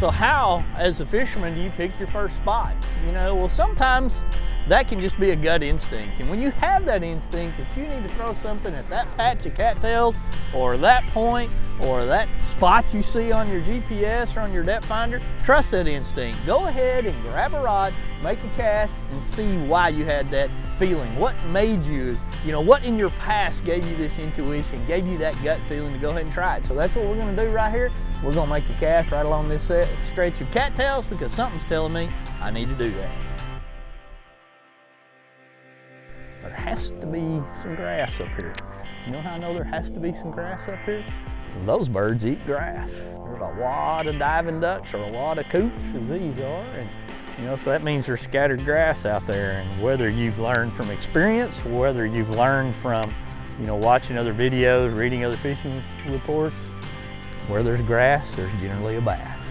So how, as a fisherman, do you pick your first spots? You know, well, sometimes that can just be a gut instinct. And when you have that instinct that you need to throw something at that patch of cattails or that point or that spot you see on your GPS or on your depth finder, trust that instinct. Go ahead and grab a rod, make a cast, and see why you had that feeling. What made you, what in your past gave you this intuition, gave you that gut feeling to go ahead and try it. So that's what we're gonna do right here. We're gonna make a cast right along this stretch of cattails because something's telling me I need to do that. There has to be some grass up here. You know how I know there has to be some grass up here? Those birds eat grass. There's a lot of diving ducks or a lot of coots, as these are, and so that means there's scattered grass out there. And whether you've learned from experience, whether you've learned from, watching other videos, reading other fishing reports, where there's grass, there's generally a bass.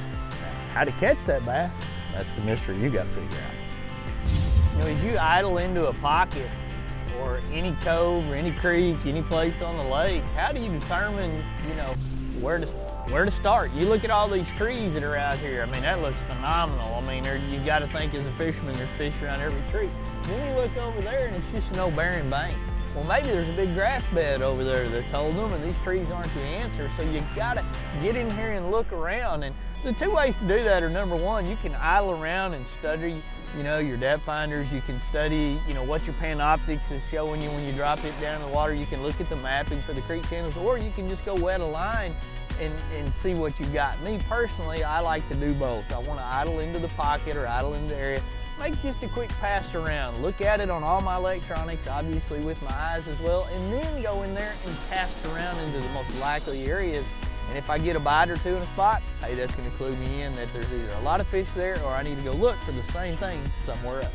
Now, how to catch that bass, that's the mystery you got to figure out. As you idle into a pocket or any cove or any creek, any place on the lake, how do you determine, where to start? You look at all these trees that are out here. I mean, that looks phenomenal. I mean, you got to think as a fisherman, there's fish around every tree. Then you look over there and it's just no barren bank. Well, maybe there's a big grass bed over there that's holding them, and these trees aren't the answer. So you gotta get in here and look around. And the two ways to do that are, number one, you can idle around and study, your depth finders. You can study, what your Panoptics is showing you when you drop it down in the water. You can look at the mapping for the creek channels, or you can just go wet a line and see what you got. Me personally, I like to do both. I want to idle into the pocket or idle into the area. Make just a quick pass around. Look at it on all my electronics, obviously with my eyes as well, and then go in there and cast around into the most likely areas. And if I get a bite or two in a spot, hey, that's going to clue me in that there's either a lot of fish there or I need to go look for the same thing somewhere else.